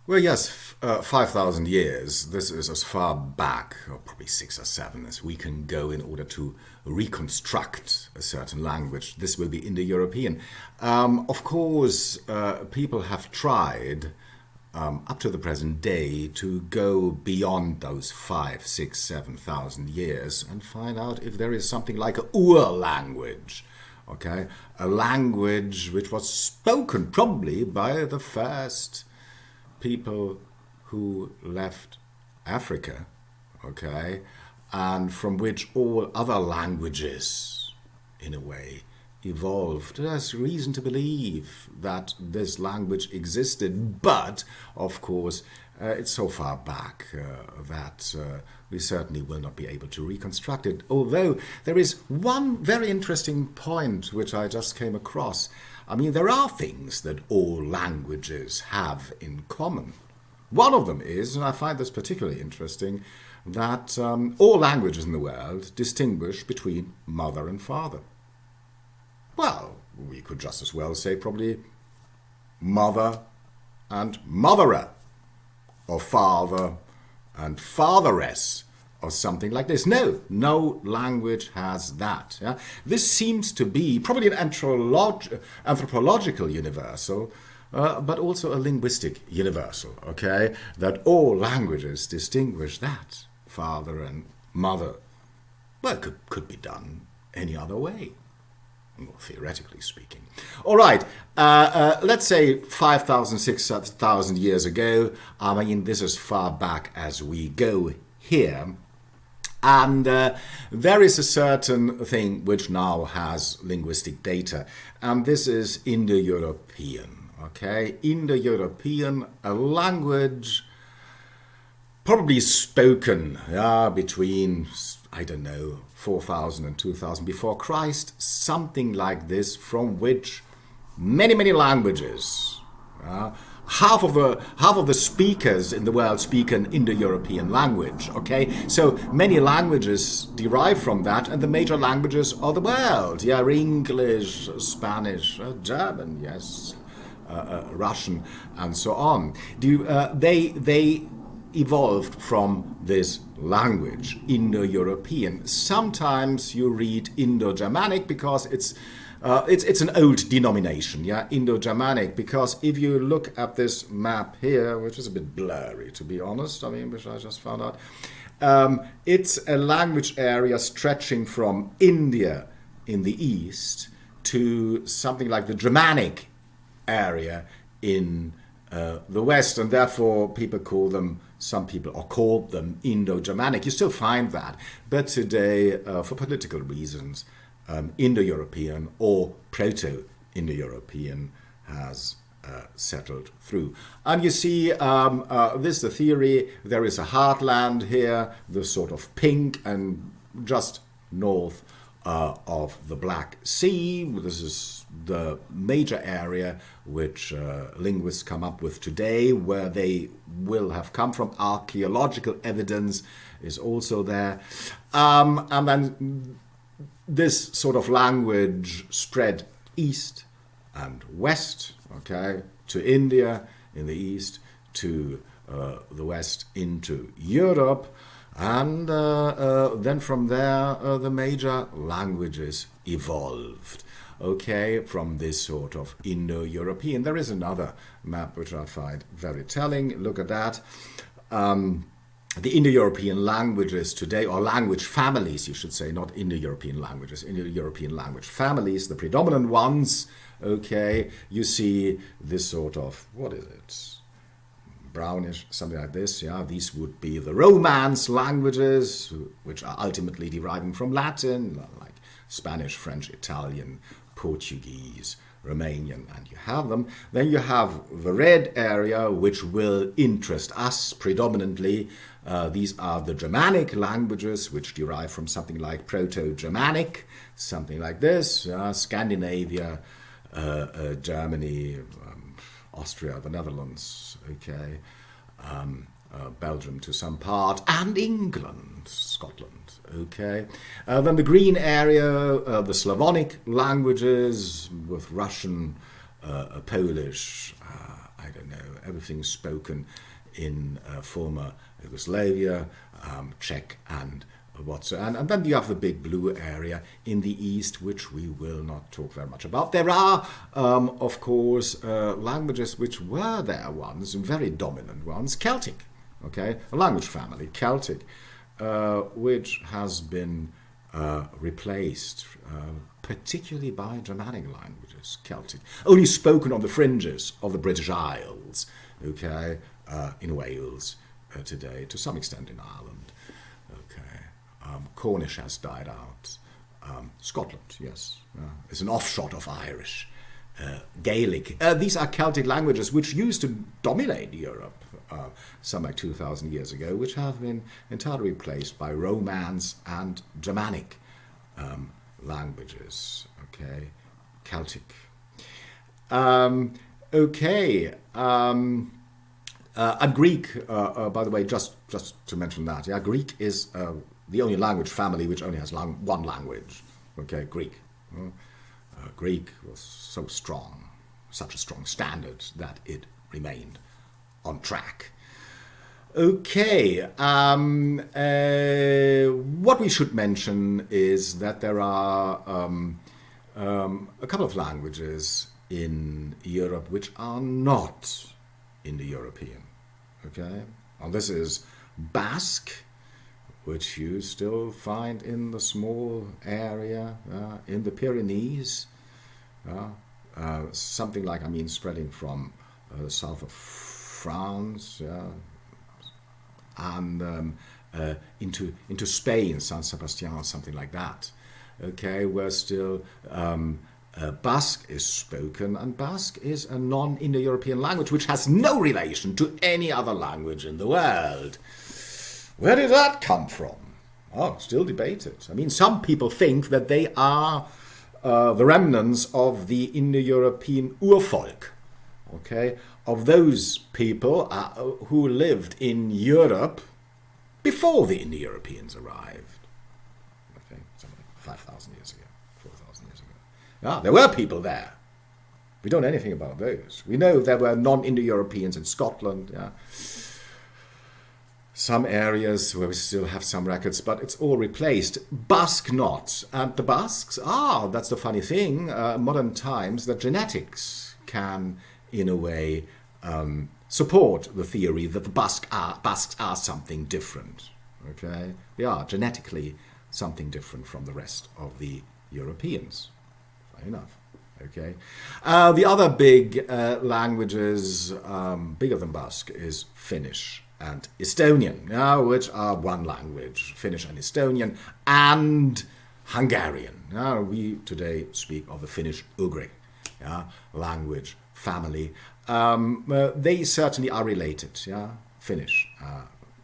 Well, yes, 5,000 years. This is as far back, or probably 6 or 7, as we can go in order to reconstruct a certain language. This will be Indo European. Of course, people have tried up to the present day to go beyond those 5, 6, 7,000 years and find out if there is something like a Ur language. Okay, a language which was spoken probably by the first people who left Africa, okay, and from which all other languages, in a way, evolved. There's reason to believe that this language existed, but, of course, it's so far back that we certainly will not be able to reconstruct it. Although there is one very interesting point which I just came across. I mean, there are things that all languages have in common. One of them is, and I find this particularly interesting, that all languages in the world distinguish between mother and father. Well, we could just as well say probably mother and motherer, or father and fatheress, or something like this. No language has that. Yeah? This seems to be probably an anthropological universal, but also a linguistic universal, okay? That all languages distinguish that, father and mother. Well, it could be done any other way, well, theoretically speaking. All right, let's say 5,000, 6,000 years ago. I mean, this is as far back as we go here. And there is a certain thing which now has linguistic data, and this is Indo European. Okay, Indo European, a language probably spoken between, I don't know, 4,000 and 2,000 before Christ, something like this, from which many languages, half of the speakers in the world speak an Indo-European language. Okay, so many languages derive from that, and the major languages of the world, English, Spanish, German, yes, Russian, and so on. They evolved from this language, Indo-European. Sometimes you read Indo-Germanic because it's an old denomination, Indo-Germanic, because if you look at this map here, which is a bit blurry, to be honest, which I just found out, it's a language area stretching from India in the east to something like the Germanic area in the west, and therefore some people called them Indo-Germanic. You still find that, but today, for political reasons, Indo-European or Proto-Indo-European has settled through. And you see, this is the theory. There is a heartland here, the sort of pink, and just north of the Black Sea. This is the major area which linguists come up with today, where they will have come from. Archaeological evidence is also there. And then this sort of language spread east and west, okay, to India in the east, to the west into Europe, and then from there the major languages evolved, okay, from this sort of Indo-European. There is another map which I find very telling. Look at that. The Indo-European languages today, or language families, you should say, not Indo-European languages, Indo-European language families, the predominant ones, okay, you see this sort of, what is it, brownish, something like this, these would be the Romance languages, which are ultimately deriving from Latin, like Spanish, French, Italian, Portuguese, Romanian, and you have them. Then you have the red area, which will interest us predominantly. These are the Germanic languages, which derive from something like Proto-Germanic, something like this, Scandinavia, Germany, Austria, the Netherlands, okay, Belgium to some part, and England, Scotland, okay. Then the green area, the Slavonic languages with Russian, Polish, I don't know, everything spoken in former Yugoslavia, Czech and whatsoever. And then you have the big blue area in the east, which we will not talk very much about. There are, of course, languages which were there once, very dominant ones. Celtic, okay, a language family, Celtic, which has been replaced particularly by Germanic languages, Celtic, only spoken on the fringes of the British Isles, okay, in Wales today, to some extent in Ireland, okay. Cornish has died out. Scotland, yes, is an offshoot of Irish. Gaelic. These are Celtic languages which used to dominate Europe some like 2,000 years ago, which have been entirely replaced by Romance and Germanic languages. Okay, Celtic. Okay. And Greek, by the way, just to mention that, yeah, Greek is the only language family which only has one language. Okay, Greek. Greek was so strong, such a strong standard that it remained on track. Okay, what we should mention is that there are a couple of languages in Europe which are not Indo European. Okay, and this is Basque, which you still find in the small area in the Pyrenees, something like, I mean, spreading from the south of France and into Spain, San Sebastian, something like that. Okay, where still Basque is spoken, and Basque is a non-Indo-European language which has no relation to any other language in the world. Where did that come from? Oh, still debated. I mean, some people think that they are the remnants of the Indo-European Urvolk, okay, of those people who lived in Europe before the Indo-Europeans arrived. Okay, something like 5,000 years ago, 4,000 years ago. Yeah, there were people there. We don't know anything about those. We know there were non-Indo-Europeans in Scotland, yeah. Some areas where we still have some records, but it's all replaced. Basque not. And the Basques, that's the funny thing, modern times, that genetics can, in a way, support the theory that the Basques are something different. Okay? They are genetically something different from the rest of the Europeans. Fair enough. Okay. The other big languages, bigger than Basque, is Finnish and Estonian, which are one language, Finnish and Estonian, and Hungarian. We today speak of the Finnish-Ugric language family. They certainly are related, Finnish,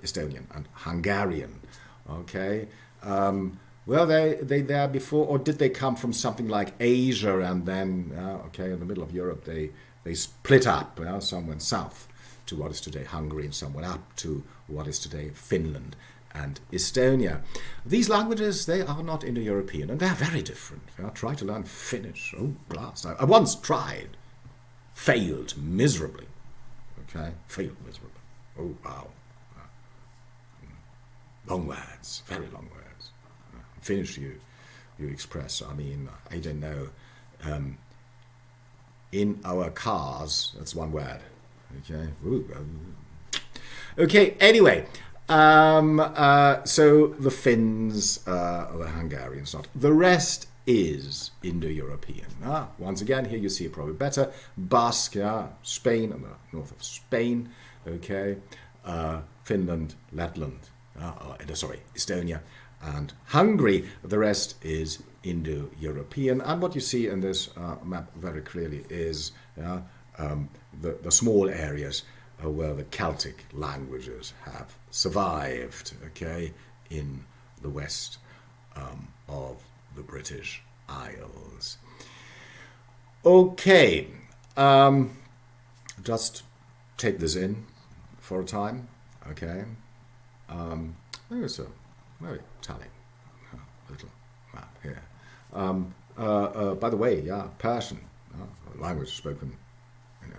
Estonian, and Hungarian. Okay. Were they there before, or did they come from something like Asia and then, in the middle of Europe, they split up, some went south to what is today Hungary, and some went up to what is today Finland and Estonia. These languages, they are not Indo-European, and they're very different. Try to learn Finnish. Oh, blast. I once tried. Failed miserably. Okay? Failed miserably. Oh, wow. Long words. Very long words. Finnish you express, I mean, I don't know. In our cars, that's one word. Okay. Okay. Anyway, so the Finns, the Hungarians, not the rest is Indo-European. Once again, here you see it probably better. Basque, Spain, on the north of Spain. Okay, Finland, Lapland, Estonia, and Hungary. The rest is Indo-European. And what you see in this map very clearly is the small areas where the Celtic languages have survived, okay, in the west of the British Isles. Okay, just take this in for a time, okay. There's a very telling little map here. By the way, Persian, language spoken in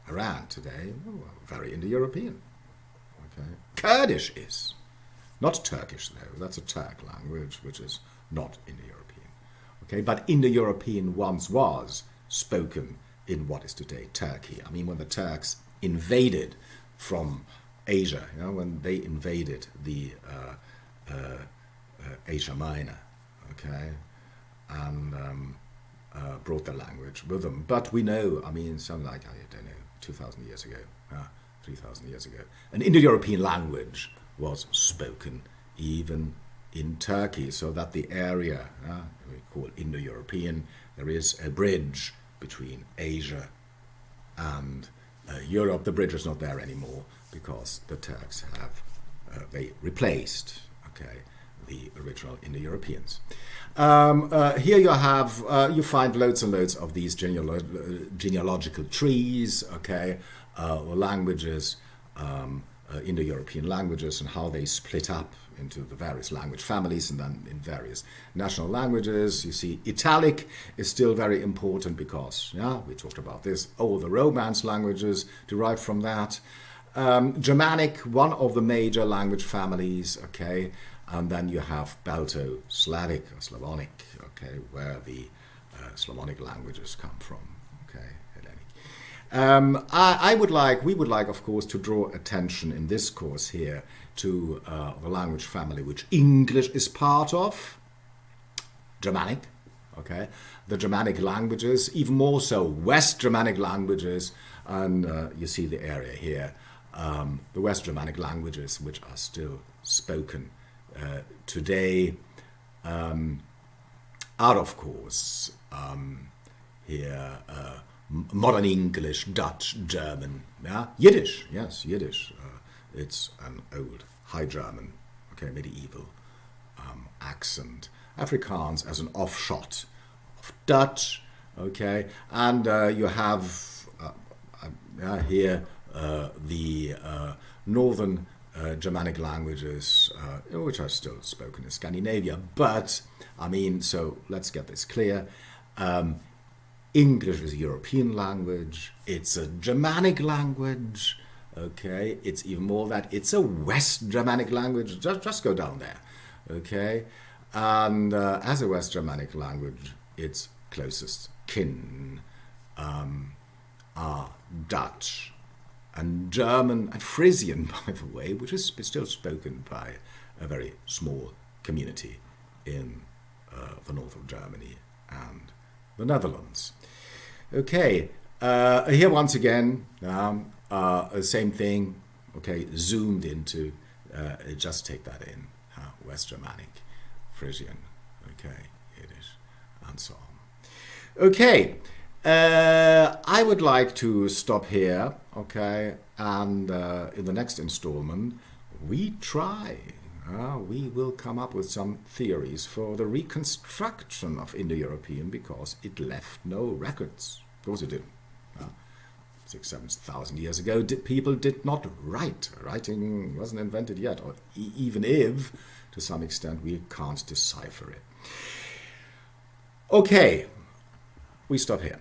Iran today, well, very Indo-European. Okay. Kurdish is. Not Turkish, though. That's a Turk language, which is not Indo-European. Okay, but Indo-European once was spoken in what is today Turkey. I mean, when the Turks invaded from Asia, when they invaded the Asia Minor, okay, and brought their language with them. But we know, I mean, something like, I don't know, 2,000 years ago, 3,000 years ago, an Indo-European language was spoken even in Turkey, so that the area we call Indo-European, there is a bridge between Asia and Europe. The bridge is not there anymore because the Turks have they replaced, okay, the original Indo-Europeans. Here you have you find loads and loads of these genealogical trees, okay, languages, Indo-European languages, and how they split up into the various language families and then in various national languages. You see, Italic is still very important because, we talked about this, all the Romance languages derived from that. Germanic, one of the major language families, okay, and then you have Balto-Slavic or Slavonic, okay, where the Slavonic languages come from, okay. We would like, of course, to draw attention in this course here to the language family which English is part of, Germanic, okay, the Germanic languages, even more so West Germanic languages, and you see the area here, the West Germanic languages which are still spoken today, are of course here modern English, Dutch, German, Yiddish, yes, Yiddish. It's an old High German, okay, medieval accent. Afrikaans as an offshot of Dutch, okay, and you have here the northern Germanic languages, which are still spoken in Scandinavia, but, I mean, so let's get this clear. English is a European language, it's a Germanic language, okay, it's even more that it's a West Germanic language, just go down there, okay, and as a West Germanic language, its closest kin are Dutch and German and Frisian, by the way, which is still spoken by a very small community in the north of Germany and the Netherlands. Okay, here once again, same thing, okay, zoomed into, just take that in, West Germanic, Frisian, okay, Yiddish, and so on. Okay, I would like to stop here, okay, and in the next installment, we will come up with some theories for the reconstruction of Indo-European because it left no records. Of course it didn't. 6,000-7,000 years ago, people did not write. Writing wasn't invented yet, or even if, to some extent, we can't decipher it. Okay, we stop here.